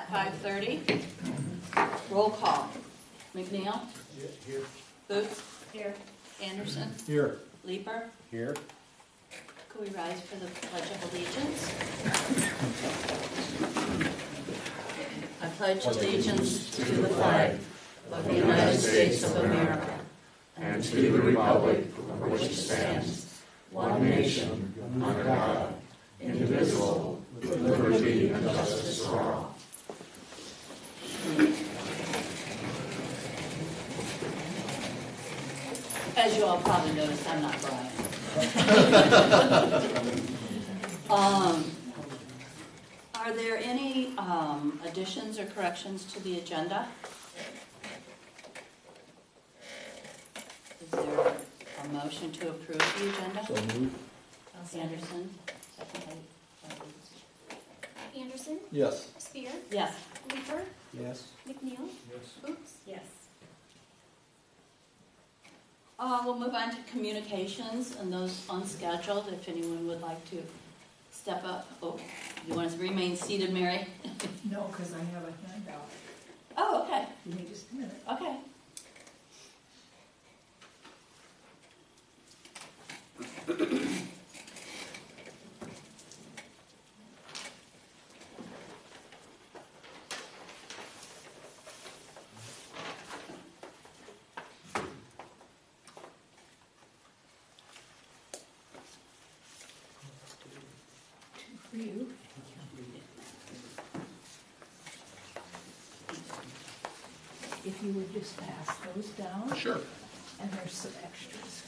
at 5:30. Roll call. McNeil? Here. Boots? Here. Anderson? Here. Leeper? Here. Could we rise for the Pledge of Allegiance? I pledge allegiance to the flag of the United States of America and to the republic for which it stands, one nation, under God, indivisible, with liberty and justice for all. As you all probably noticed, I'm not Brian. Are there any additions or corrections to the agenda? Is there a motion to approve the agenda? So moved. Anderson? Second by Anderson? Yes. Spear? Yes. Leeper? Yes. McNeil? Yes. Boots? Yes. We'll move on to communications and those unscheduled, if anyone would like to step up. Oh, you want to remain seated, Mary? No, because I have a handout. Oh, okay. Give me just a minute. Okay. For you. If you would just pass those down. Sure. And there's some extras.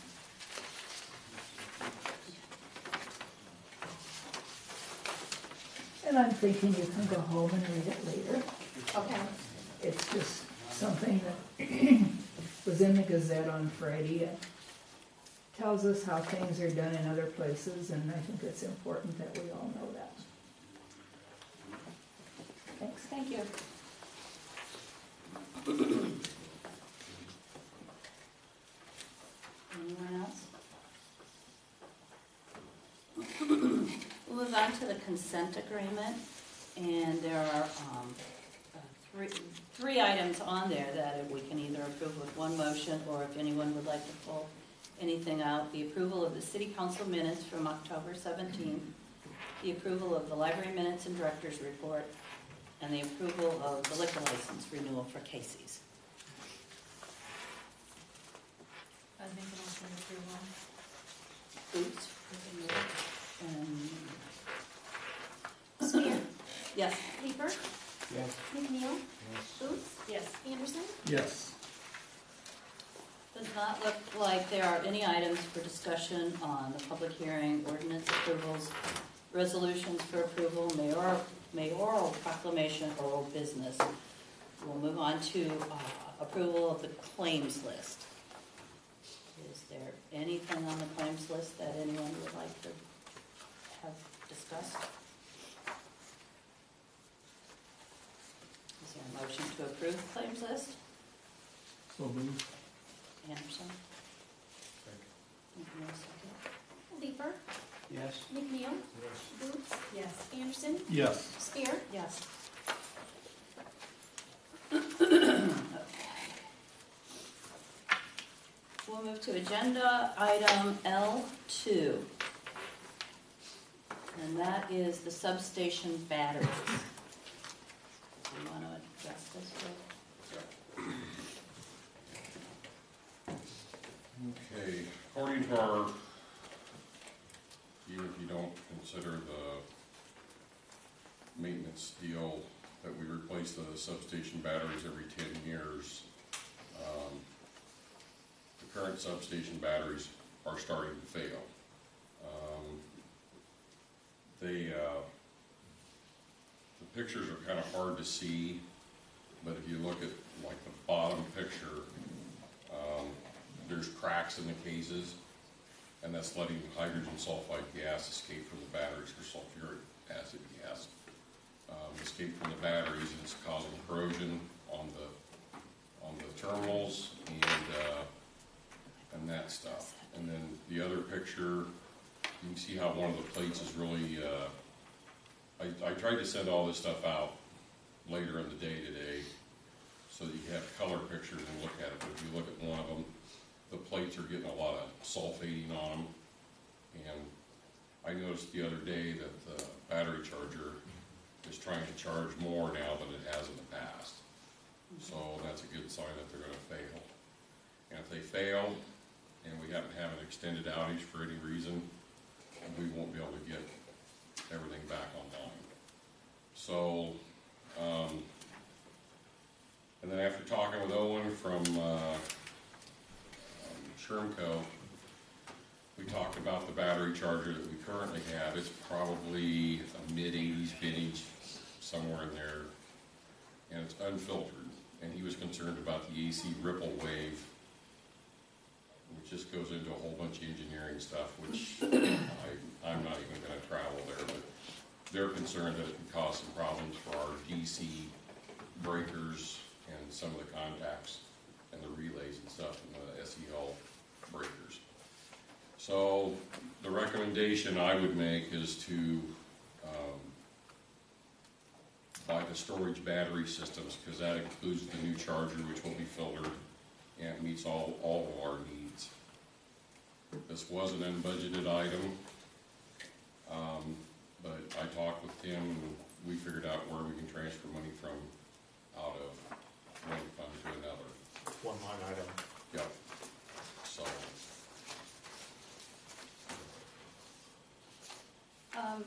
And I'm thinking you can go home and read it later. Okay. It's just something that was in the Gazette on Friday. It tells us how things are done in other places, and I think it's important that we all know that. Thanks. Thank you. Anyone else? We'll move on to the consent agreement, and there are three items on there that we can either approve with one motion, or if anyone would like to pull anything out. The approval of the city council minutes from October 17th, the approval of the library minutes and director's report, and the approval of the liquor license renewal for Casey's. I make a motion to approve all. Boots? And Spear? yes. Leeper? Yes. McNeil? Yes. Boots? Yes. Anderson? Yes. Does not look like there are any items for discussion on the public hearing, ordinance approvals, resolutions for approval, mayoral proclamation, or old business. We'll move on to approval of the claims list. Is there anything on the claims list that anyone would like to have discussed? Is there a motion to approve the claims list? So moved. Anderson? McNeil, second. Leeper? Yes. McNeil? Yes. Boots? Yes. Anderson? Yes. Spear? Yes. We'll move to agenda item L2. And that is the substation batteries. Do you want to address this, Bill? Okay, according to our, even if you don't consider the maintenance deal that we replace the substation batteries every 10 years, the current substation batteries are starting to fail. The pictures are kind of hard to see, but if you look at like the bottom picture, there's cracks in the cases, and that's letting hydrogen sulfide gas escape from the batteries, or sulfuric acid gas escape from the batteries, and it's causing corrosion on the terminals and that stuff. And then the other picture, you can see how one of the plates is really. I tried to send all this stuff out later in the day today, so that you have color pictures and look at it. But if you look at one of them, the plates are getting a lot of sulfating on them. And I noticed the other day that the battery charger is trying to charge more now than it has in the past. So that's a good sign that they're gonna fail. And if they fail, and we happen to have an extended outage for any reason, we won't be able to get everything back online. So, and then after talking with Owen from Shermco, we talked about the battery charger that we currently have. It's probably a mid-80s vintage, somewhere in there, and it's unfiltered. And he was concerned about the AC ripple wave, which just goes into a whole bunch of engineering stuff, which I'm not even going to travel there, but they're concerned that it can cause some problems for our DC breakers and some of the contacts and the relays and stuff in the SEL breakers. So the recommendation I would make is to buy the storage battery systems, because that includes the new charger, which will be filtered and meets all of our needs. This was an unbudgeted item, but I talked with Tim and we figured out where we can transfer money from out of one fund to another. One line item. Yep. So,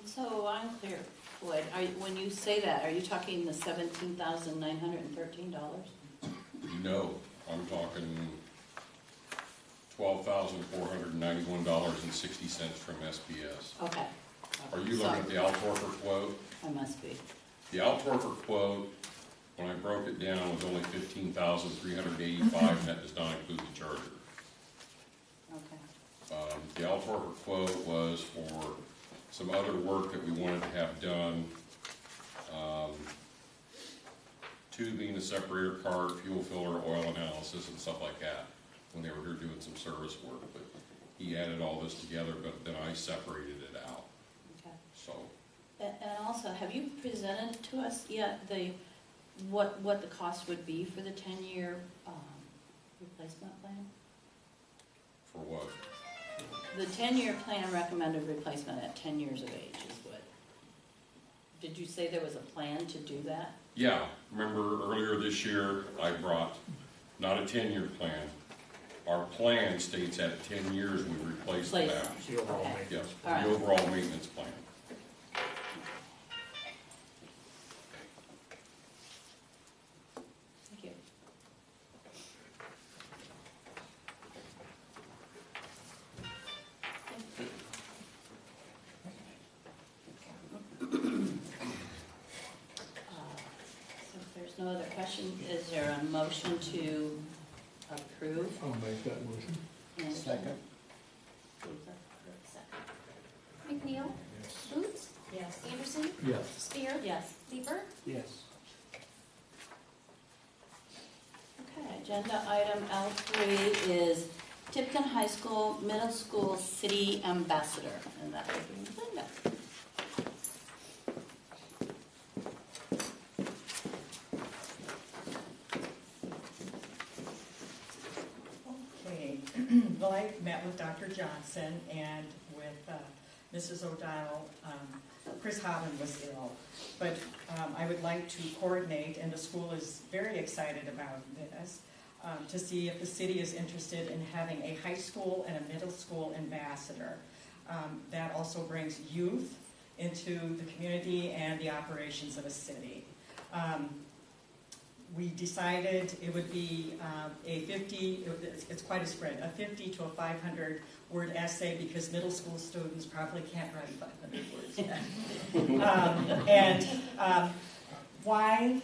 So I'm clear, Floyd, when you say that, are you talking the $17,913? no, I'm talking $12,491.60 from SBS. Okay. Are you looking at the Altorfer quote? I must be. The Altorfer quote, when I broke it down, was only $15,385, and that does not include the charger. Okay. The Altorfer quote was for some other work that we wanted to have done, tubing, the separator cart, fuel filler, oil analysis, and stuff like that, when they were here doing some service work. But he added all this together, but then I separated it out. Okay. So, And also, have you presented to us yet what the cost would be for the 10-year replacement plan? for what? The 10-year plan recommended replacement at 10 years of age is what? Did you say there was a plan to do that? Yeah, remember earlier this year, I brought, not a 10-year plan. Our plan states at 10 years we replace the Replace. batteries. The overall Okay. maintenance. Yes, All right. the overall maintenance plan. Thank you. So if there's no other question, is there a motion to approve? I'll make that motion. And- Second. Lisa, second. McNeil? Yes. Boots? Yes. Anderson? Yes. Spear? Yes. Lieber? Yes. Okay, agenda item L3 is Tipton High School Middle School City Ambassador, and that would be Linda. Okay, well, I met with Dr. Johnson and with Mrs. O'Donnell. Chris Hobbin was ill, but I would like to coordinate, and the school is very excited about this, to see if the city is interested in having a high school and a middle school ambassador. That also brings youth into the community and the operations of a city. We decided it would be a 50, it's quite a spread, a 50 to a 500 word essay, because middle school students probably can't write 500 words yet. Why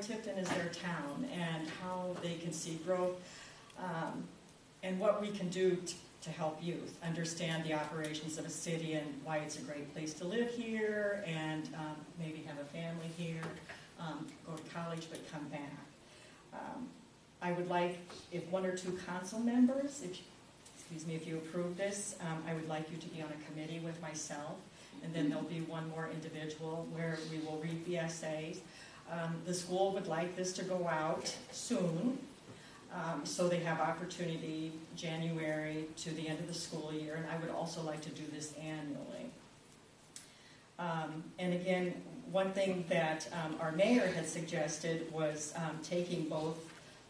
Tipton is their town, and how they can see growth, and what we can do to help youth understand the operations of a city and why it's a great place to live here, and maybe have a family here. Go to college, but come back. I would like, if one or two council members, if you approve this, I would like you to be on a committee with myself, and then there'll be one more individual where we will read the essays. The school would like this to go out soon, so they have opportunity January to the end of the school year, and I would also like to do this annually. And again, one thing that our mayor had suggested was taking both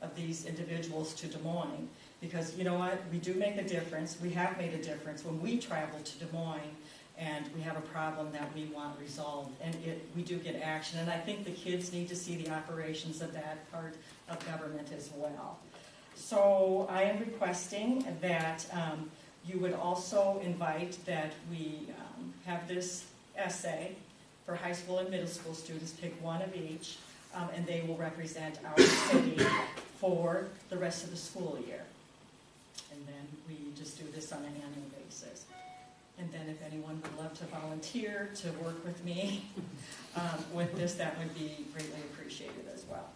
of these individuals to Des Moines, because you know what, we do make a difference. We have made a difference when we travel to Des Moines and we have a problem that we want resolved, and we do get action. And I think the kids need to see the operations of that part of government as well. So I am requesting that you would also invite that we have this essay for high school and middle school students, pick one of each, and they will represent our city for the rest of the school year. And then we just do this on an annual basis. And then if anyone would love to volunteer to work with me with this, that would be greatly appreciated as well.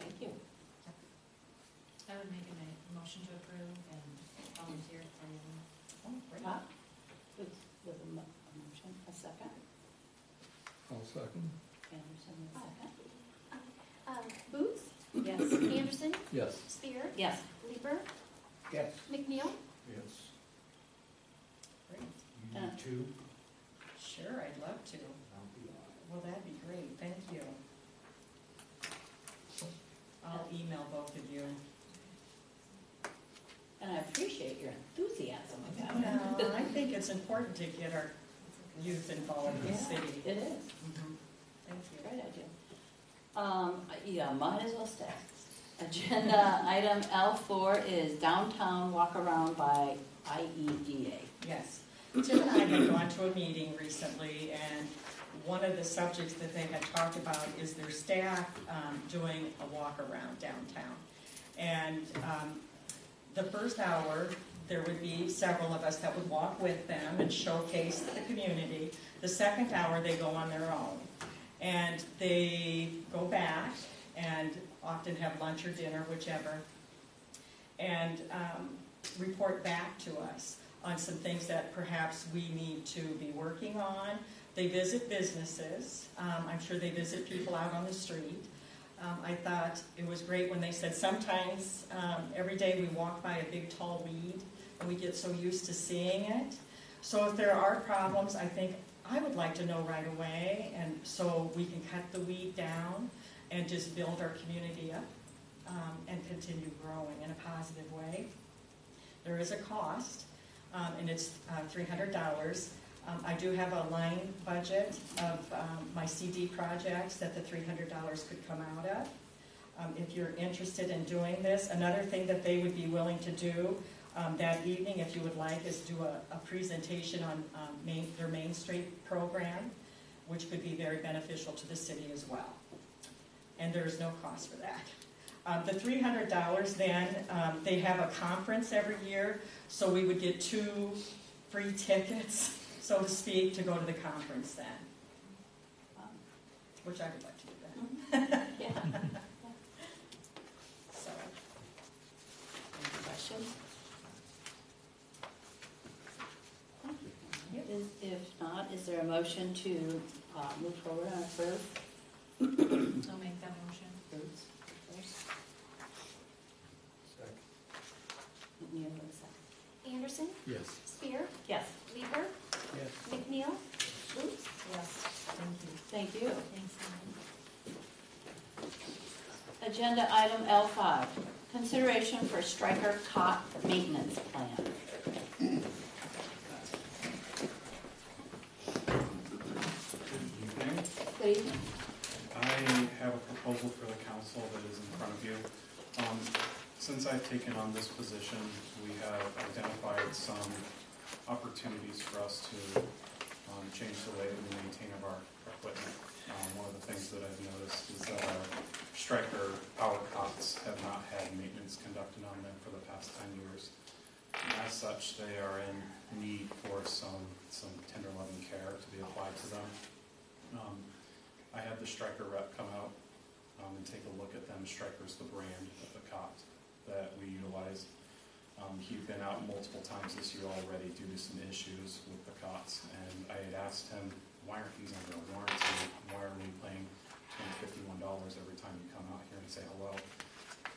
Thank you. I would make a motion to approve and volunteer for anyone. Oh, great. Bob? With a motion, a second. I'll second. Anderson, a second. Booth, Yes. Anderson, Yes. Spear, Yes. Leeper, Yes. McNeil. Yes. Great. You need two? Sure, I'd love to. Well, that'd be great. Thank you. I'll email both of you. And I appreciate your enthusiasm about it. No, I think it's important to get our youth involved in the city. It is. Mhm. Thank you. Great idea. Yeah, might as well stay. Agenda item L4 is downtown walk around by IEDA. Yes. Tim and I had gone to a meeting recently, and one of the subjects that they had talked about is their staff doing a walk around downtown. And the first hour, there would be several of us that would walk with them and showcase the community. The second hour, they go on their own. And they go back and often have lunch or dinner, whichever, and report back to us on some things that perhaps we need to be working on. They visit businesses. I'm sure they visit people out on the street. I thought it was great when they said sometimes every day we walk by a big tall weed and we get so used to seeing it. So if there are problems, I think I would like to know right away, and so we can cut the weed down and just build our community up and continue growing in a positive way. There is a cost, and it's $300. I do have a line budget of my CD projects that the $300 could come out of. If you're interested in doing this, another thing that they would be willing to do that evening, if you would like, is do a presentation on their Main Street program, which could be very beneficial to the city as well. And there is no cost for that. The $300 then, they have a conference every year, so we would get 2 free tickets, so to speak, to go to the conference then, which I would like to do that. Yeah. So, Any questions? If not, is there a motion to move forward and approve? I'll make that motion. Bruce first. Second. McNeil in a second. Anderson, Yes. Spear, Yes, Leeper, Yes. McNeil, Booth. yes, thank you. thank you. Thanks, Ellen. Agenda item L5, consideration for striker cot maintenance plan. Evening. Good evening. I have a proposal for the council that is in front of you. Since I've taken on this position, we have identified some opportunities for us to change the way that we maintain our equipment. One of the things that I've noticed is that our striker power cots have not had maintenance conducted on them for the past 10 years. And as such, they are in need for some tender loving care to be applied to them. I had the Striker rep come out and take a look at them. Striker's the brand of the cot that we utilize. He'd been out multiple times this year already due to some issues with the cots, and I had asked him, why aren't these under a warranty? Why are we paying $51 every time you come out here and say hello?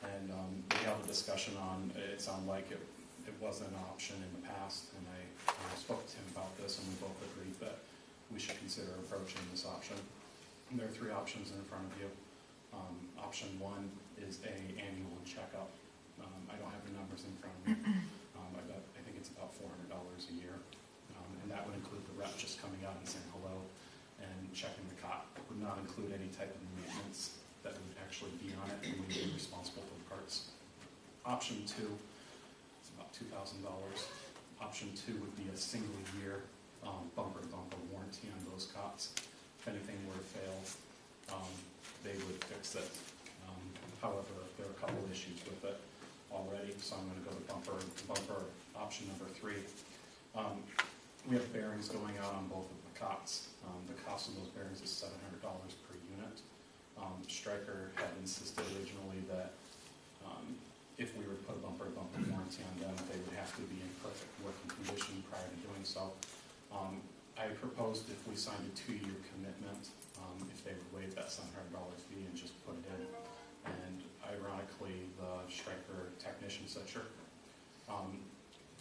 And we held a discussion on, it sounded like it wasn't an option in the past, and I spoke to him about this, and we both agreed that we should consider approaching this option. And there are three options in front of you. Option one is a annual checkup. I don't have the numbers in front of me. I think it's about $400 a year. And that would include the rep just coming out and saying hello and checking the cot. It would not include any type of maintenance that would actually be on it, and we would be responsible for the parts. Option two is about $2,000. Option two would be a single year bumper-to-bumper warranty on those cots. If anything were to fail, they would fix it. However, there are a couple issues with it already, so I'm going to go to bumper option number three. We have bearings going out on both of the cots. The cost of those bearings is $700 per unit. Stryker had insisted originally that if we were to put a bumper-to-bumper warranty on them, they would have to be in perfect working condition prior to doing so. I proposed if we signed a 2-year commitment, if they would waive that $700 fee and just put it in. And ironically, the Stryker technician said sure.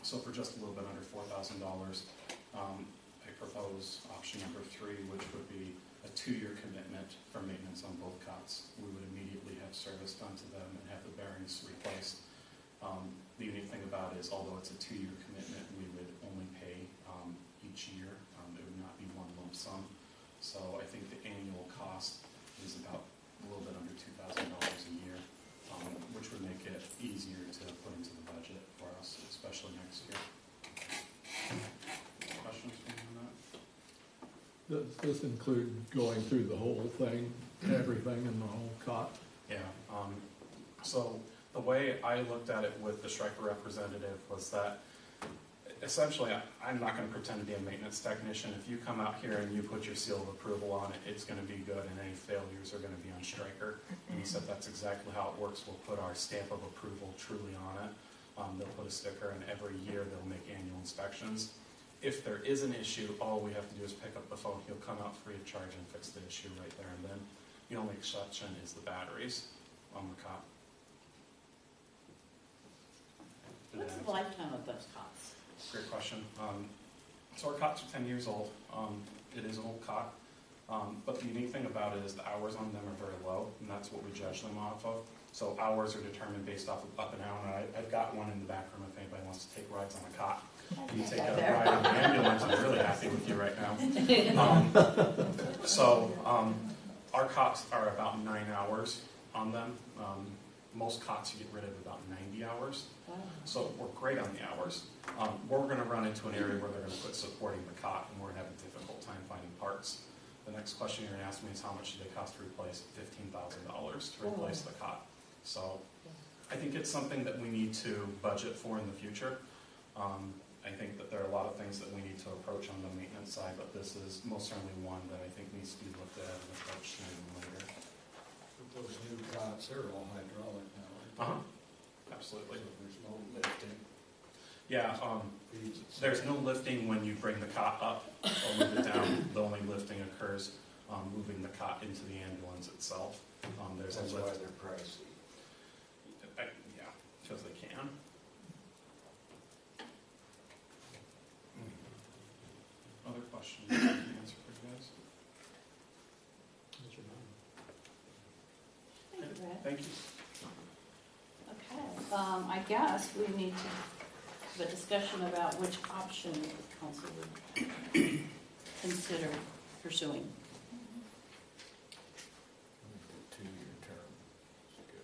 So for just a little bit under $4,000, I propose option number three, which would be a 2-year commitment for maintenance on both cots. We would immediately have service done to them and have the bearings replaced. The unique thing about it is, although it's a 2-year commitment, we would only pay each year. It would not be one lump sum. So I think the annual cost is about a little bit under $2,000 a year, which would make it easier to put into the budget for us, especially next year. Questions from you on that? Does this include going through the whole thing, everything in the whole cot? Yeah. So the way I looked at it with the Stryker representative was that essentially, I'm not going to pretend to be a maintenance technician. If you come out here and you put your seal of approval on it, it's going to be good, and any failures are going to be on Stryker. And he said that's exactly how it works. We'll put our stamp of approval truly on it. They'll put a sticker, and every year they'll make annual inspections. If there is an issue, all we have to do is pick up the phone. He'll come out free of charge and fix the issue right there and then. The only exception is the batteries on the cot. What's the lifetime of those cots? Great question. So our cots are 10 years old. It is an old cot, but the unique thing about it is the hours on them are very low, and that's what we judge them off of. So hours are determined based off of up and down. I've got one in the back room if anybody wants to take rides on a cot. You take a ride on the ambulance, I'm really happy with you right now. Our cots are about 9 hours on them. Most cots you get rid of about 90 hours. So we're great on the hours. We're going to run into an area where they're going to quit supporting the cot, and we're going to have a difficult time finding parts. The next question you're going to ask me is how much do they cost to replace? $15,000 to replace the cot. So I think it's something that we need to budget for in the future. I think that there are a lot of things that we need to approach on the maintenance side, but this is most certainly one that I think needs to be looked at and approached sooner than later. But those new cots, they're all hydraulic now. Absolutely. So there's no lifting. Yeah, there's no lifting when you bring the cot up or move it down. The only lifting occurs moving the cot into the ambulance itself. There's That's a why lift. they're pricey. Yeah, because they can. Other questions I can answer for you guys? That's your number. Thank you, Brad. Thank you. Okay, I guess we need to have a discussion about which option the council would consider pursuing. 2-year term. That's good.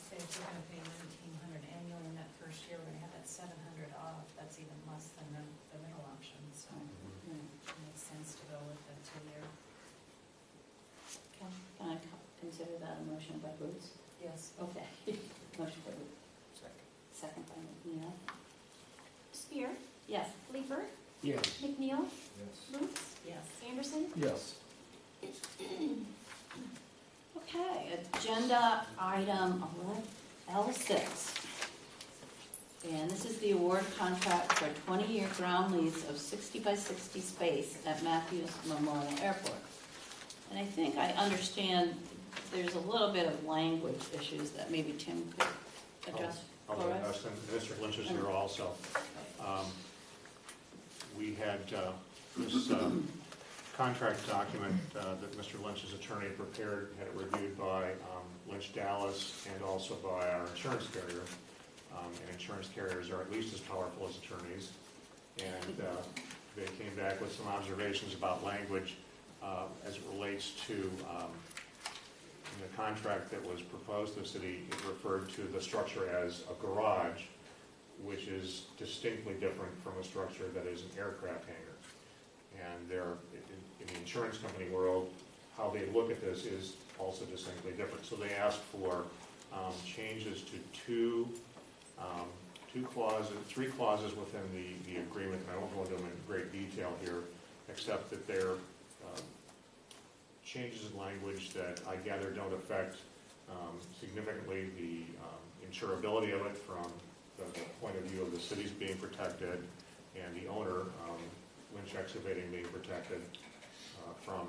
Say if we're gonna pay $1,900 annually in that first year, we're gonna have that $700 off, that's even less than the middle option, so it makes sense to go with the 2-year. Can I consider that a motion by Bruce? Yes. Okay. Motion by Bruce. Second by McNeil. Spear, Yes. Leeper, Yes. McNeil, Yes. Luce, Yes. Anderson. Yes. Okay, agenda item L6. And this is the award contract for a 20-year ground lease of 60 by 60 space at Matthews Memorial Airport. And I think I understand there's a little bit of language issues that maybe Tim could address I'll for do us. that. Mr. Lynch is here also. We had this contract document that Mr. Lynch's attorney prepared, had it reviewed by Lynch Dallas and also by our insurance carrier. And insurance carriers are at least as powerful as attorneys. And they came back with some observations about language as it relates to the contract that was proposed to the city. It referred to the structure as a garage, which is distinctly different from a structure that is an aircraft hangar. And they're, in the insurance company world, how they look at this is also distinctly different. So they asked for changes to three clauses within the agreement. And I won't go into them in great detail here, except that they're changes in language that I gather don't affect significantly the insurability of it from the point of view of the cities being protected and the owner, Lynch Excavating, being protected from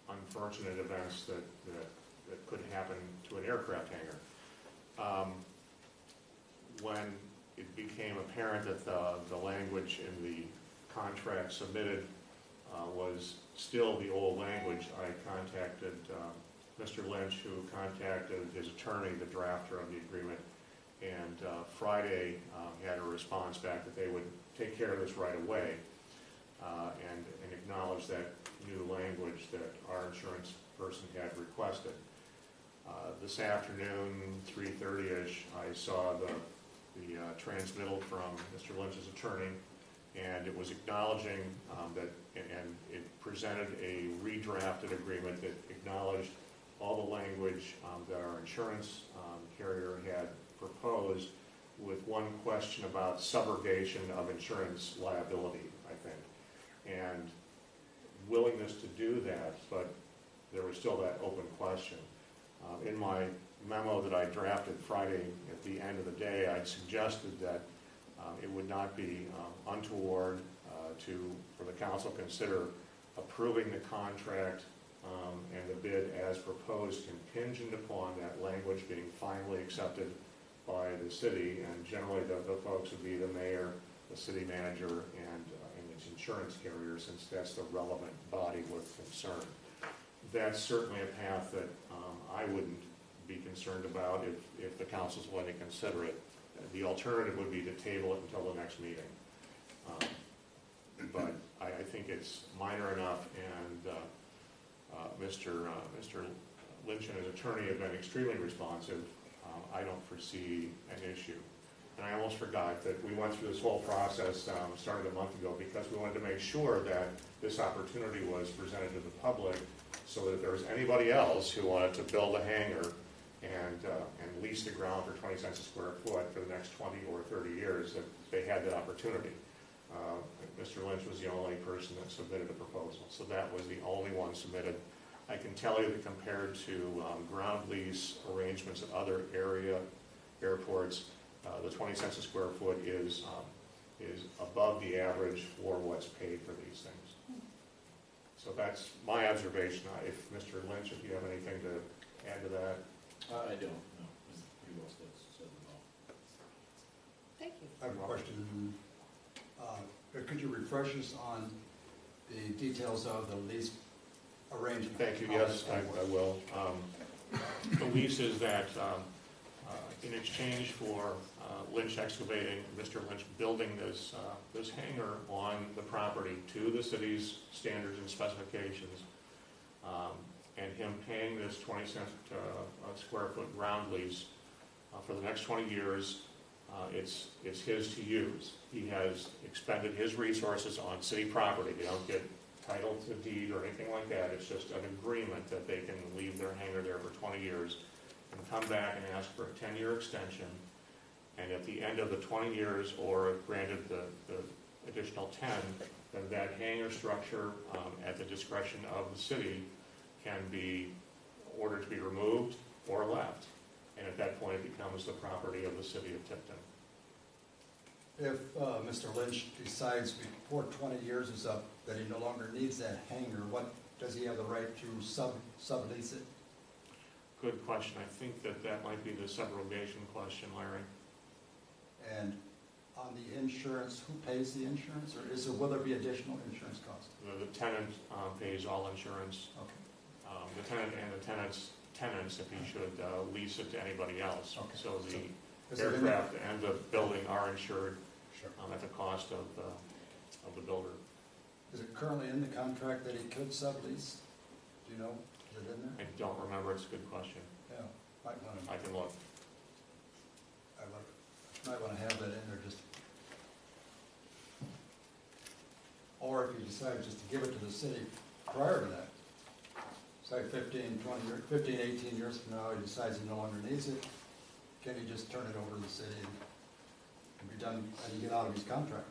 unfortunate events that could happen to an aircraft hangar. When it became apparent that the language in the contract submitted was still the old language, I contacted Mr. Lynch, who contacted his attorney, the drafter of the agreement, and Friday had a response back that they would take care of this right away and acknowledge that new language that our insurance person had requested. This afternoon, 3:30ish, I saw the transmittal from Mr. Lynch's attorney, and it was acknowledging that, and it presented a redrafted agreement that acknowledged all the language that our insurance carrier had proposed, with one question about subrogation of insurance liability, I think, and willingness to do that, but there was still that open question. In my memo that I drafted Friday at the end of the day, I'd suggested that it would not be untoward for the council consider approving the contract and the bid as proposed, contingent upon that language being finally accepted by the city, and generally the folks would be the mayor, the city manager, and its insurance carrier, since that's the relevant body with concern. That's certainly a path that I wouldn't be concerned about if the council's willing to consider it. The alternative would be to table it until the next meeting. But I think it's minor enough, and Mr. Lynch and his attorney have been extremely responsive. I don't foresee an issue. And I almost forgot that we went through this whole process, started a month ago, because we wanted to make sure that this opportunity was presented to the public, so that if there was anybody else who wanted to build a hangar and lease the ground for 20 cents a square foot for the next 20 or 30 years, that they had that opportunity. Mr. Lynch was the only person that submitted a proposal, so that was the only one submitted. I can tell you that compared to ground lease arrangements at other area airports, the 20 cents a square foot is above the average for what's paid for these things. So that's my observation. If Mr. Lynch, if you have anything to add to that. I don't, no. Pretty well said it all. Thank you. I have a question. Could you refresh us on the details of the lease arrangement? Thank you. Yes, I will. The lease is that in exchange for Lynch Excavating, Mr. Lynch building this hangar on the property to the city's standards and specifications, and him paying this 20 cents a square foot ground lease for the next 20 years, it's his to use. He has expended his resources on city property. They don't get title to deed or anything like that. It's just an agreement that they can leave their hangar there for 20 years and come back and ask for a 10-year extension. And at the end of the 20 years, or if granted the additional 10, then that hangar structure, at the discretion of the city, can be ordered to be removed or left. and at that point, it becomes the property of the city of Tipton. If Mr. Lynch decides before 20 years is up that he no longer needs that hangar, what, does he have the right to sublease it? Good question. I think that might be the subrogation question, Larry. And on the insurance, who pays the insurance, or will there be additional insurance costs? The tenant pays all insurance. Okay. The tenant and the tenants, if he should lease it to anybody else. Okay. So Is the it in aircraft and the building are insured Sure. at the cost of the builder. Is it currently in the contract that he could sublease? Do you know? Is it in there? I don't remember. It's a good question. Yeah, might want to, I can look. might want to have that in there just. Or if he decides just to give it to the city prior to that, say 15, 20 years, 15, 18 years from now, he decides he no longer needs it, can he just turn it over to the city and be done, and he get out of his contract?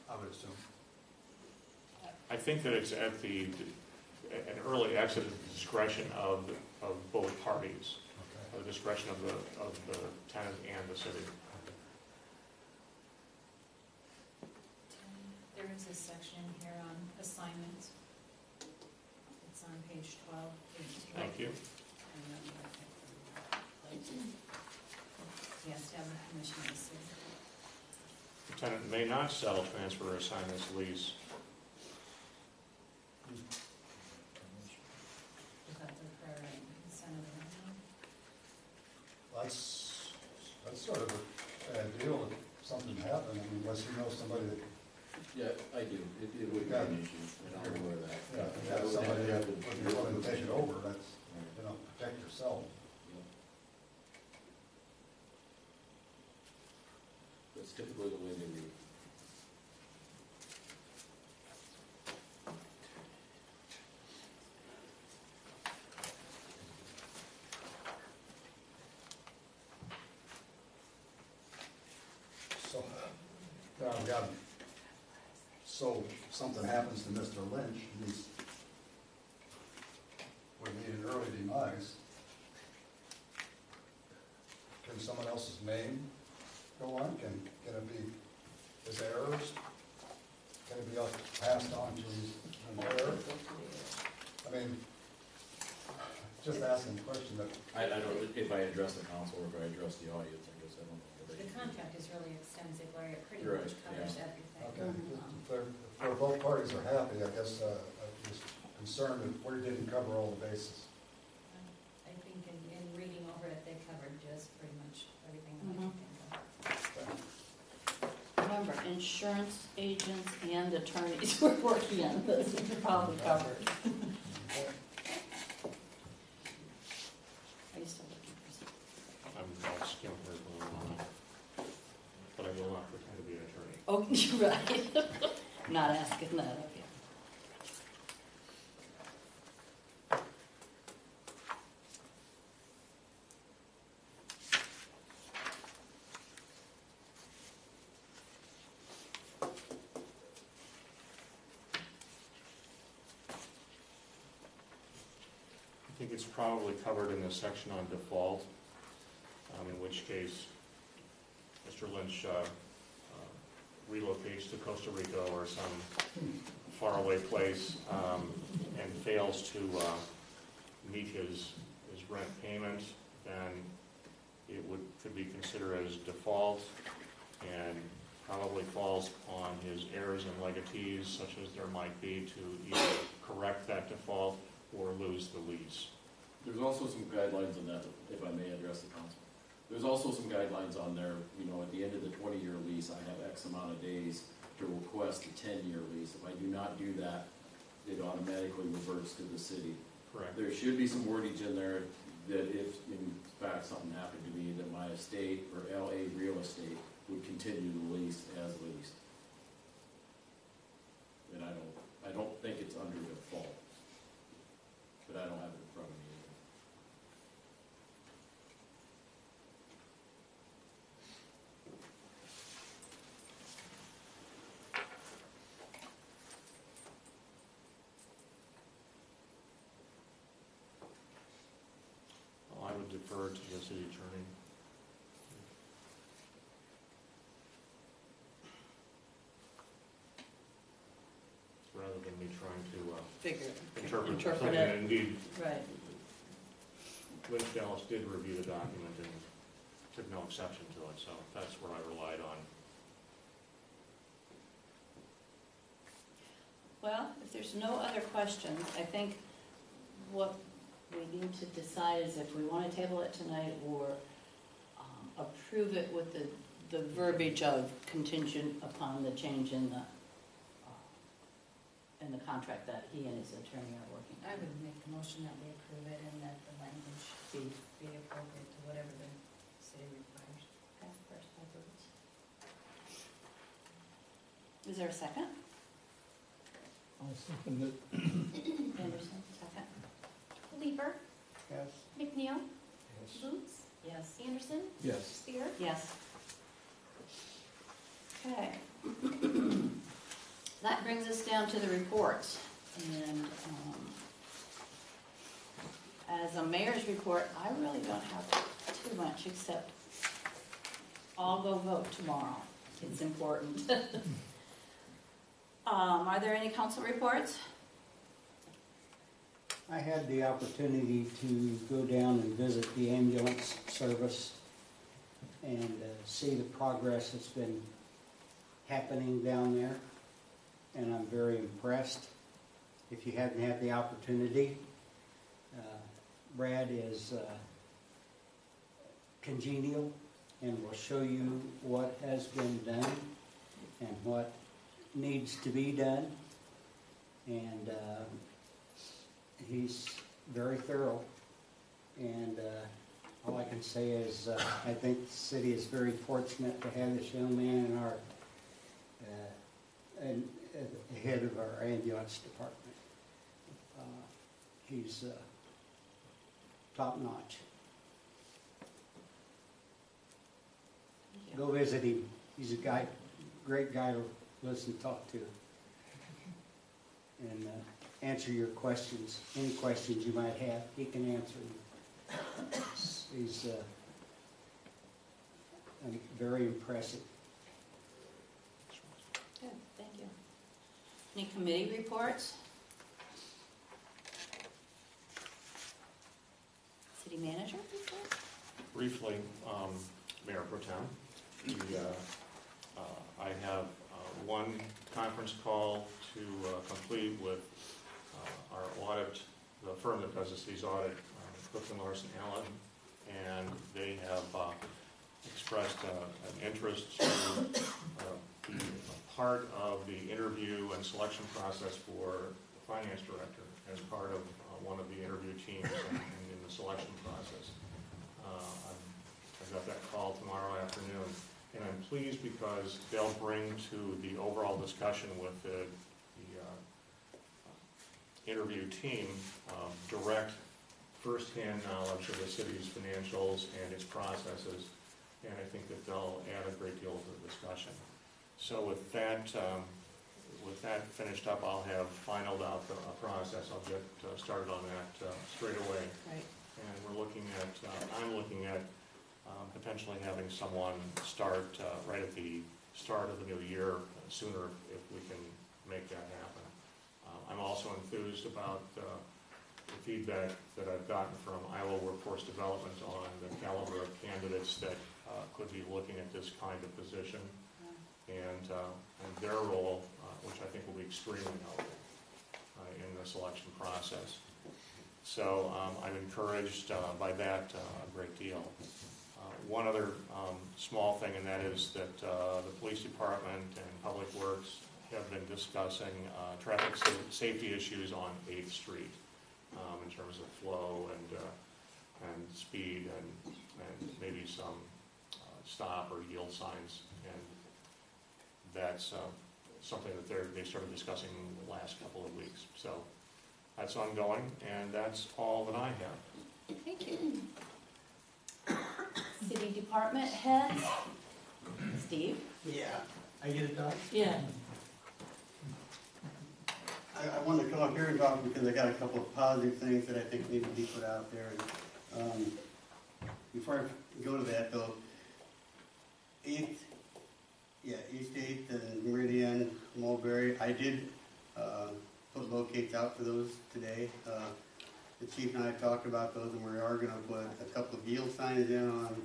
I would assume. I think that it's at an early exit discretion of both parties, the discretion of the tenant and the city. There is a section here on assignments. It's on page 12, page 2. Thank you. He has to have the permission of the city. The tenant may not sell, transfer, or assign this lease. Is that the prior consent of the landlord? That's sort of a bad deal if something happened, I mean, unless you know somebody that, Yeah, I do. It would be an issue, and I'm aware of that. yeah, if That that's would somebody have that to would be willing to take it over, that's, Right. protect yourself. Yeah. That's typically the way they do it. So, now I've got, so something happens to Mr. Lynch, and he's, we need an early demise. Can someone else's name go on? Can it be his heirs? Can it be passed on to an heir? I mean, just asking the question that, I don't, if I address the council or if I address the audience, I guess I don't know. The contract is really extensive, Larry. It pretty You're much right, covers yeah. everything. okay, Um, if both parties are happy, I guess, I'm just concerned that we didn't cover all the bases. I think in reading over it, they covered just pretty much everything that I can think of. Remember, insurance agents and attorneys were working on this, it's probably covered. Are you still looking for something? I'll skim her along, but I will not pretend to be an attorney. Oh, you're right. Not asking that of you. I think it's probably covered in the section on default, in which case Mr. Lynch relocates to Costa Rica or some faraway place and fails to meet his rent payment, then it could be considered as default and probably falls on his heirs and legatees, such as there might be, to either correct that default or lose the lease. There's also some guidelines on that, if I may address the council. There's also some guidelines on there, at the end of the 20-year lease, I have X amount of days to request a 10-year lease. If I do not do that, it automatically reverts to the city. Correct. There should be some wordage in there that if, in fact, something happened to me, that my estate or LA real estate would continue the lease as leased. And I don't think it's under default, but I don't have it in front of me either. Well, I would defer the city attorney. Rather than me trying to interpret something, it. and indeed, Right. Lynch Dallas did review the document and took no exception to it, so that's what I relied on. Well, if there's no other questions, I think what we need to decide is if we want to table it tonight or approve it with the verbiage of contingent upon the change in the contract that he and his attorney are working I on. would make the motion that we approve it and that the language be appropriate to whatever the city requires. Okay, first by Burns. Is there a second? I'll second it. Anderson, second. Lieber, Yes. McNeil, Yes. Boots, Yes. Anderson, Yes. Spear. Yes. Okay. That brings us down to the reports. And as a mayor's report, I really don't have too much, except I'll go vote tomorrow. It's important. Are there any council reports? I had the opportunity to go down and visit the ambulance service and see the progress that's been happening down there, and I'm very impressed. If you haven't had the opportunity, Brad is congenial and will show you what has been done and what needs to be done, and he's very thorough, and all I can say is I think the city is very fortunate to have this young man in our head of our ambulance department. He's top notch. Go visit him. He's a great guy to listen, talk to, and answer your questions. Any questions you might have, he can answer them. He's very impressive. Good, thank you. Any committee reports? City manager report? Briefly, Mayor Pro Tem, I have one conference call to complete with our audit, the firm that does the city's audit, Clifton Larson Allen, and they have expressed an interest to be a part of the interview and selection process for the finance director as part of one of the interview teams in the selection process. I've got that call tomorrow afternoon, and I'm pleased because they'll bring to the overall discussion with the interview team direct first-hand knowledge of the city's financials and its processes, and I think that they'll add a great deal to the discussion. So with that finished up, I'll have finalized out the process. I'll get started on that straight away. Right. And I'm looking at potentially having someone start right at the start of the new year, sooner if we can make that happen. I'm also enthused about the feedback that I've gotten from Iowa Workforce Development on the caliber of candidates that could be looking at this kind of position, and their role, which I think will be extremely helpful in the selection process. So I'm encouraged by that a great deal. One other small thing, and that is that the police department and Public Works have been discussing traffic safety issues on 8th Street in terms of flow and speed and maybe some stop or yield signs, and that's something that they started discussing in the last couple of weeks. So that's ongoing, and that's all that I have. Thank you. City department heads? Steve? Yeah, I get it done. Yeah. I wanted to come up here and talk because I got a couple of positive things that I think need to be put out there. before I go to that though, East 8th and Meridian, Mulberry, I did put locates out for those today. The chief and I talked about those, and we are going to put a couple of yield signs in on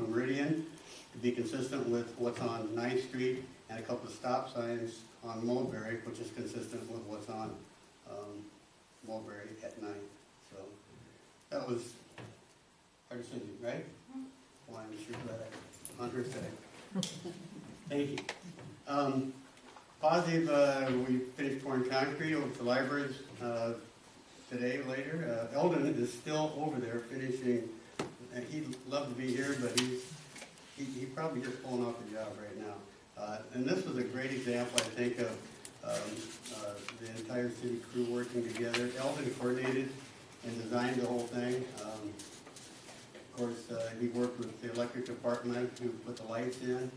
Meridian to be consistent with what's on 9th Street, and a couple of stop signs on Mulberry, which is consistent with what's on Mulberry at night. So that was our decision, right? Well, I'm sure that on her side. Thank you. Positive, we finished pouring concrete over the libraries today, later. Eldon is still over there finishing. He'd love to be here, but he's probably just pulling off the job right now. And this was a great example, I think, of the entire city crew working together. Eldon coordinated and designed the whole thing. Of course, he worked with the electric department who put the lights in.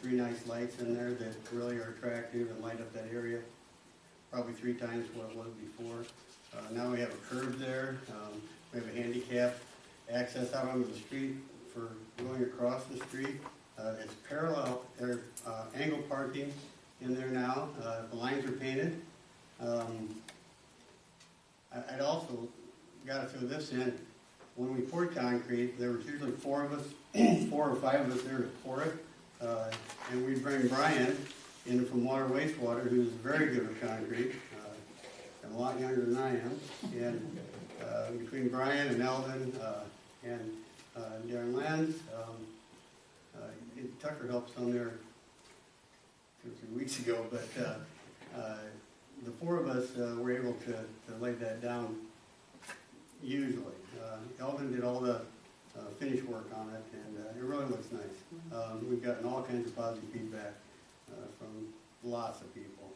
3 nice lights in there that really are attractive and light up that area. Probably 3 times what it was before. Now we have a curb there. We have a handicap access out onto the street for going across the street. It's parallel, there's angle parking in there now. The lines are painted. I'd also got to throw this in. When we poured concrete, there was usually 4 of us, 4 or 5 of us there to pour it. And we'd bring Brian in from Water Wastewater, who's very good with concrete, and a lot younger than I am. And between Brian and Eldon and Darren Lenz, Tucker helped some there 2 or 3 weeks ago, but the 4 of us were able to lay that down usually. Eldon did all the finish work on it, and it really looks nice. We've gotten all kinds of positive feedback from lots of people.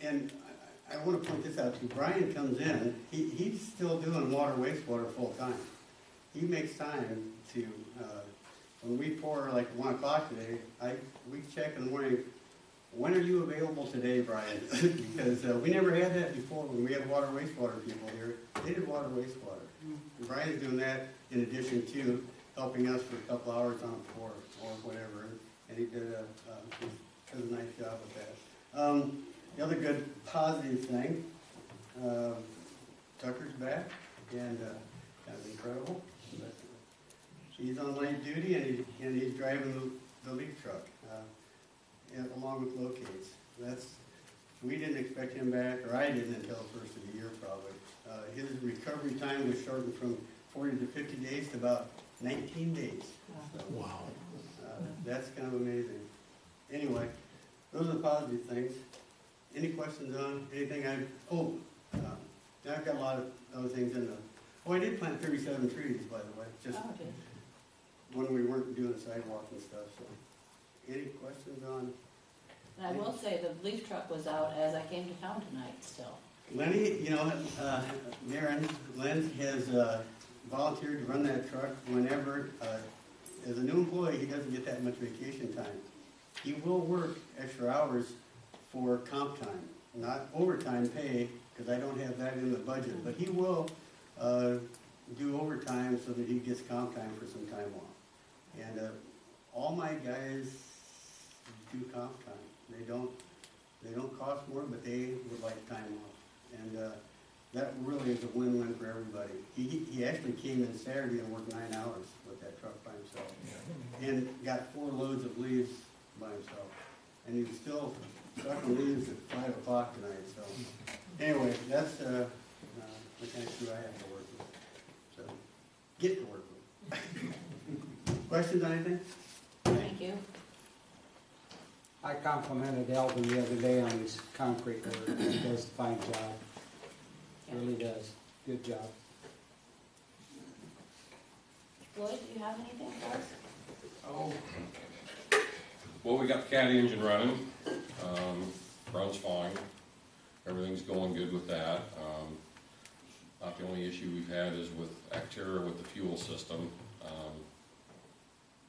And I want to point this out too. Brian comes in, he's still doing water wastewater full time. He makes time to, when we pour like 1 o'clock today, we check in the morning, when are you available today, Brian? Because we never had that before when we had water wastewater people here. They did water wastewater. And Brian's doing that in addition to helping us for a couple hours on a pour or whatever. And he does a nice job with that. The other good positive thing, Tucker's back, and that's incredible. He's on light duty, and he's driving the leaf truck, along with locates. We didn't expect him back, or I didn't until the first of the year probably. His recovery time was shortened from 40 to 50 days to about 19 days. So, Wow. That's kind of amazing. Anyway, those are the positive things. Any questions on anything I've got a lot of other things in the, I did plant 37 trees, by the way, just when we weren't doing the sidewalk and stuff, so. Any questions on? And I will say, the leaf truck was out as I came to town tonight still. Lenny, Darren, Len has volunteered to run that truck whenever, as a new employee, he doesn't get that much vacation time. He will work extra hours for comp time, not overtime pay, because I don't have that in the budget, but he will do overtime so that he gets comp time for some time off. And all my guys do comp time. They don't cost more, but they would like time off. And that really is a win-win for everybody. He actually came in Saturday and worked 9 hours with that truck by himself, and got 4 loads of leaves by himself. And he was still trucking leaves at 5 o'clock tonight. So anyway, that's the kind of crew I have to work with. So get to work with. Questions on anything? Thank you. I complimented Eldon the other day on his concrete work. He does a fine job. Really does. Good job. Lloyd, do you have anything for us? Oh. Well, we got the CAT engine running. Runs fine. Everything's going good with that. Not the only issue we've had is with Actera with the fuel system.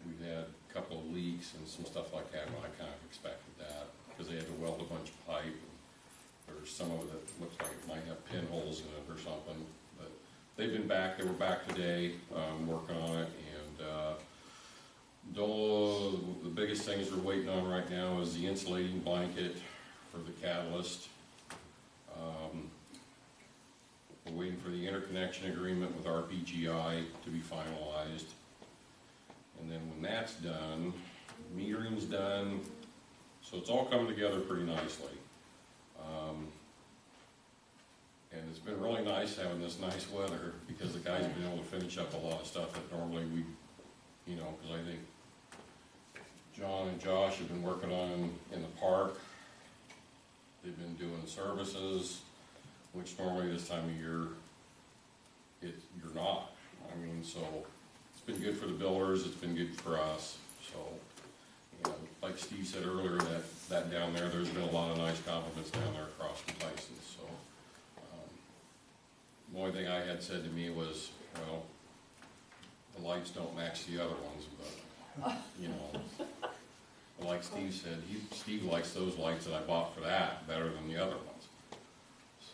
We've had a couple of leaks and some stuff like that. Well, I kind of expected that because they had to weld a bunch of pipe. There's some of it that looks like it might have pinholes in it or something. But they've been back, they were back today, working on it, and, the biggest things we're waiting on right now is the insulating blanket for the catalyst. We're waiting for the interconnection agreement with RPGI to be finalized. And then when that's done, metering's done, so it's all coming together pretty nicely. And it's been really nice having this nice weather, because the guys have been able to finish up a lot of stuff that normally we, because I think John and Josh have been working on in the park. They've been doing services, which normally this time of year, you're not. I mean, so it's been good for the builders, it's been good for us. So, like Steve said earlier, that down there, there's been a lot of nice compliments down there across the places. So, the only thing I had said to me was, well, the lights don't match the other ones, but, like Steve said, Steve likes those lights that I bought for that better than the other ones.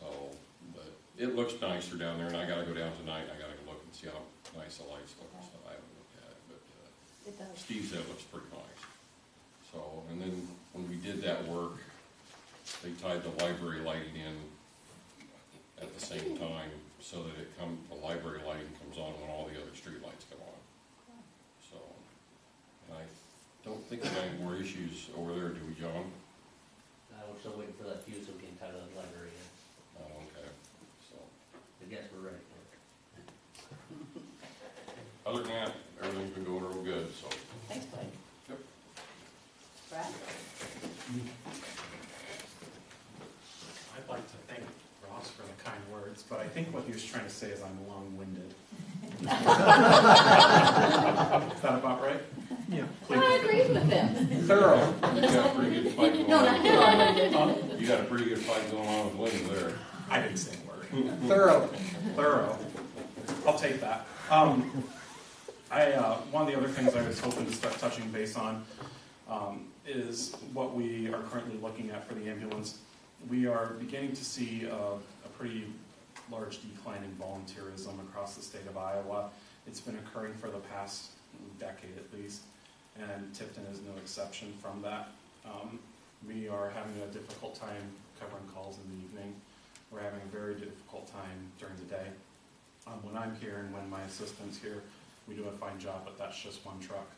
So, but it looks nicer down there, and I gotta go down tonight, I gotta look and see how nice the lights look, so I haven't looked at it, but, It does. Steve said it looks pretty nice. So, and then when we did that work, they tied the library lighting in at the same time, so that the library lighting comes on when all the other street lights come on. So, and I don't think we have any more issues over there, do we, John? We're still waiting for that fuse so we can tie the library in. Oh, okay, so. I guess we're ready for it. Other than that, everything's been going real good, so. Thanks, Blake. Yep. Brad? I'd like to thank Ross for the kind words, but I think what he was trying to say is I'm long-winded. Is that about right? Yeah. I agree with him. Thorough. You got a pretty good fight going No, on. not You got a pretty good fight going on with Linda there. I didn't say a word. Thorough. I'll take that. One of the other things I was hoping to start touching base on is what we are currently looking at for the ambulance. We are beginning to see a pretty large decline in volunteerism across the state of Iowa. It's been occurring for the past decade at least, and Tipton is no exception from that. We are having a difficult time covering calls in the evening. We're having a very difficult time during the day. When I'm here and when my assistant's here, we do a fine job, but that's just one truck.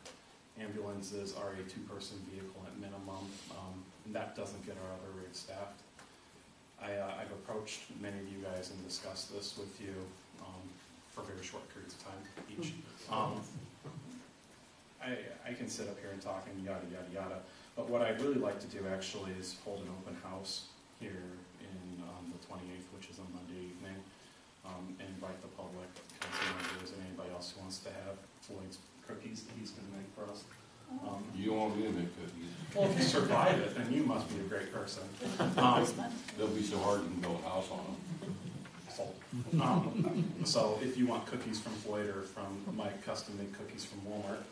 Ambulances are a two-person vehicle at minimum, and that doesn't get our other rigs staffed. I've approached many of you guys and discussed this with you for very short periods of time each. I can sit up here and talk and yada, yada, yada, but what I'd really like to do actually is hold an open house here in the 28th, which is a Monday evening, and invite the public, council members, and anybody else who wants to have Floyd's cookies that he's going to make for us. You don't want me to make cookies. Well, if you survive it, then you must be a great person. They'll be so hard you can build a house on them. So if you want cookies from Floyd or from my custom-made cookies from Walmart,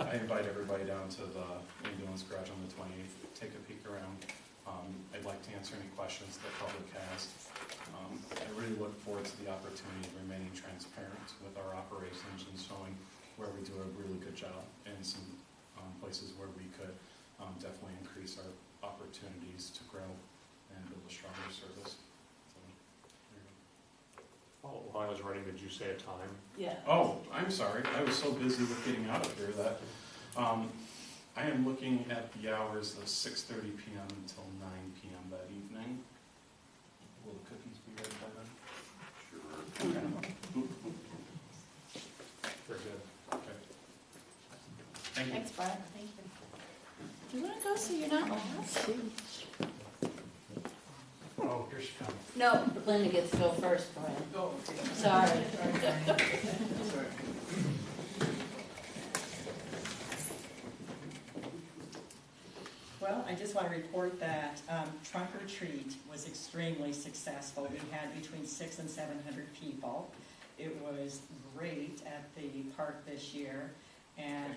I invite everybody down to the ambulance garage on the 28th, take a peek around. I'd like to answer any questions the public has. I really look forward to the opportunity of remaining transparent with our operations and showing where we do a really good job and some places where we could definitely increase our opportunities to grow and build a stronger service. So, there you go. While I was running, did you say a time? Yeah. Oh, I'm sorry. I was so busy with getting out of here that I am looking at the hours of 6:30 p.m. until 9 p.m. that evening. Will the cookies be ready by then? Sure. Okay. Very good. Okay. Thank you. Thanks, Brad. Thank you. Do you want to go so you're not last? Oh, here she comes. No, Linda gets to go first, Brian. Oh, Sorry. Well, I just want to report that Trunk or Treat was extremely successful. We had between 600 and 700 people. It was great at the park this year, and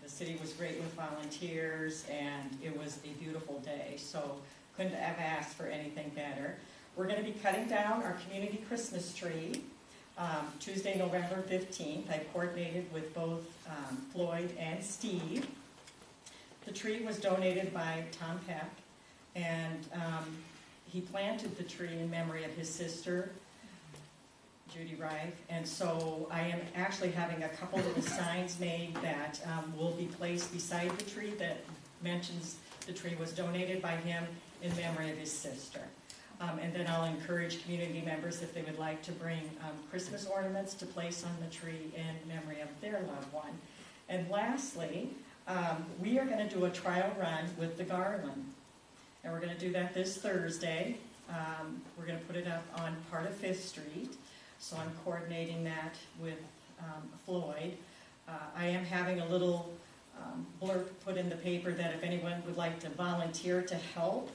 the city was great with volunteers, and it was a beautiful day, so couldn't have asked for anything better. we're going to be cutting down our community Christmas tree Tuesday, November 15th. I coordinated with both Floyd and Steve. The tree was donated by Tom Peck, and he planted the tree in memory of his sister, Judy Reif, and so I am actually having a couple little signs made that will be placed beside the tree that mentions the tree was donated by him in memory of his sister. And then I'll encourage community members, if they would like, to bring Christmas ornaments to place on the tree in memory of their loved one. And lastly, we are going to do a trial run with the garland. And we're going to do that this Thursday. We're going to put it up on part of 5th Street. So I'm coordinating that with Floyd. I am having a little blurb put in the paper that if anyone would like to volunteer to help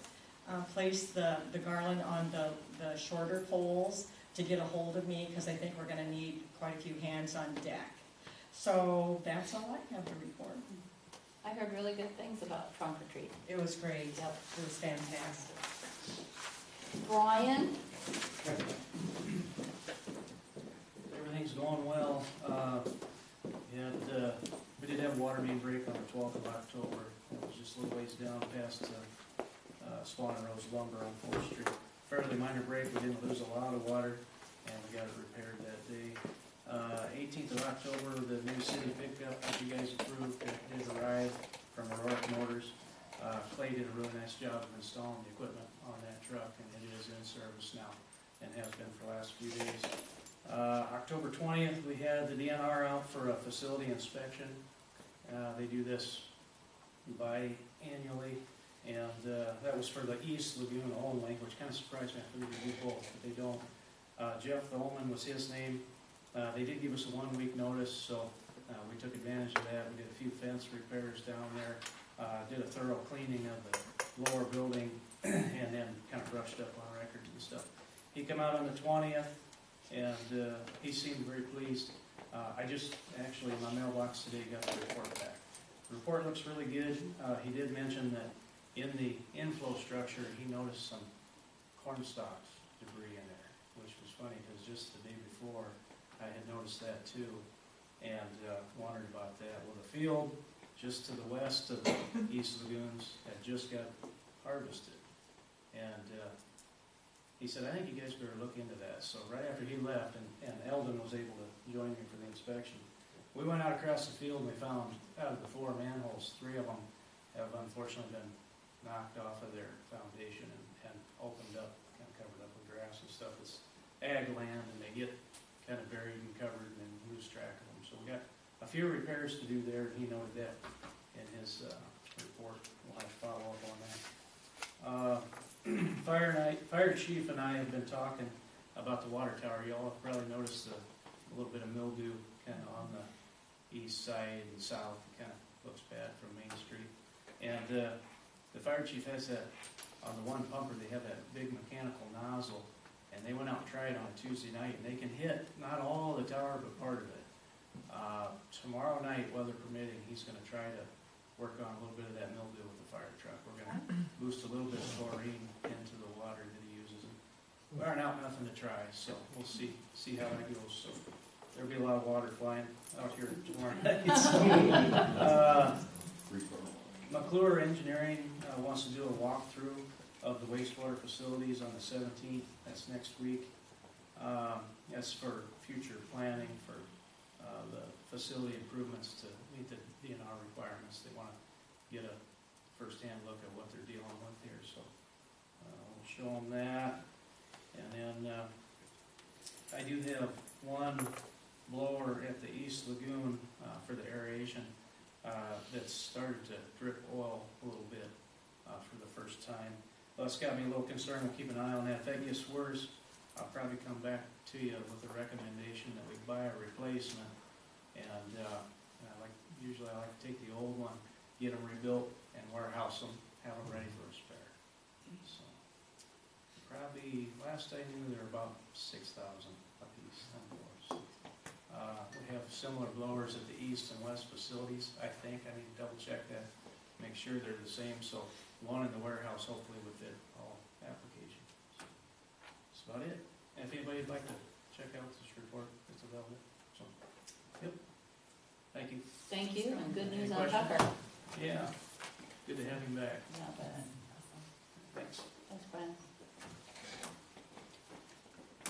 place the garland on the shorter poles, to get a hold of me, because I think we're going to need quite a few hands on deck. So that's all I have to report. I heard really good things about trunk or treat. It was great. Yep. It was fantastic. Brian? Everything's going well. We did have a water main break on the 12th of October. It was just a little ways down past Swan and Rose Lumber on 4th Street. Fairly minor break. We didn't lose a lot of water, and we got it repaired that day. 18th of October, the new city pickup that you guys approved did arrive from Aurora Motors. Clay did a really nice job of installing the equipment on that truck, and it is in service now and has been for the last few days. October 20th, we had the DNR out for a facility inspection. They do this biannually, and that was for the East Lagoon only, which kind of surprised me. I thought they do both, but they don't. Jeff Ullman was his name. They did give us a 1-week notice, so we took advantage of that. We did a few fence repairs down there, did a thorough cleaning of the lower building, and then kind of brushed up on records and stuff. He came out on the 20th, and he seemed very pleased. I just actually in my mailbox today got the report back. The report looks really good. He did mention that in the inflow structure he noticed some corn stalks debris in there, which was funny because just the day before I had noticed that too, and wondered about that. Well, the field just to the west of the East Lagoons had just got harvested, and he said, I think you guys better look into that. So right after he left, and Eldon was able to join me for the inspection, we went out across the field and we found out of the 4 manholes, 3 of them have unfortunately been knocked off of their foundation and opened up, kind of covered up with grass and stuff. It's ag land, and they get kind of buried and covered and lose track of them. So we got a few repairs to do there, and he noted that in his report. We'll have to follow up on that. Fire chief and I have been talking about the water tower. Y'all have probably noticed a little bit of mildew kind of on the east side and south. It kind of looks bad from Main Street. And the fire chief has that on the one pumper. They have that big mechanical nozzle, and they went out and tried it on Tuesday night, and they can hit not all the tower but part of it. Tomorrow night, weather permitting, he's going to try to work on a little bit of that mildew with the fire truck. We're going to boost a little bit of chlorine into the water that he uses. We aren't out nothing to try, so we'll see how that goes. So there'll be a lot of water flying out here tomorrow night. McClure Engineering wants to do a walkthrough of the wastewater facilities on the 17th. That's next week. That's for future planning for the facility improvements to meet the DNR requirements. They want to get a first-hand look at what they're dealing with here. So we'll show them that. And then I do have one blower at the East Lagoon for the aeration that's started to drip oil a little bit for the first time. Well, it's got me a little concerned. We'll keep an eye on that. If that gets worse, I'll probably come back to you with a recommendation that we buy a replacement. And usually I like to take the old one, get them rebuilt, and warehouse them, have them ready for a spare. So probably last I knew there were about 6,000 a piece on blowers. We have similar blowers at the east and west facilities. I think I need to double check that, make sure they're the same. So one in the warehouse hopefully would fit all applications. So about it. And if anybody'd like to check out this report, it's available, so, yep. Thank you. Thank you, and good news Any on questions? Tucker. Yeah, good to have him back. Not bad. Thanks. Thanks, Brian.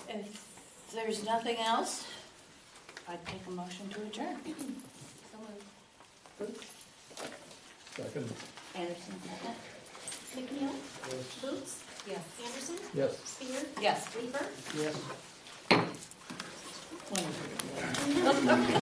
If there's nothing else, I'd take a motion to adjourn. So moved. Boots, Second, Anderson, second. McNeil? Boots? Yes. Anderson? yes. Spear? Yes. Weaver? Yes. Wonderful.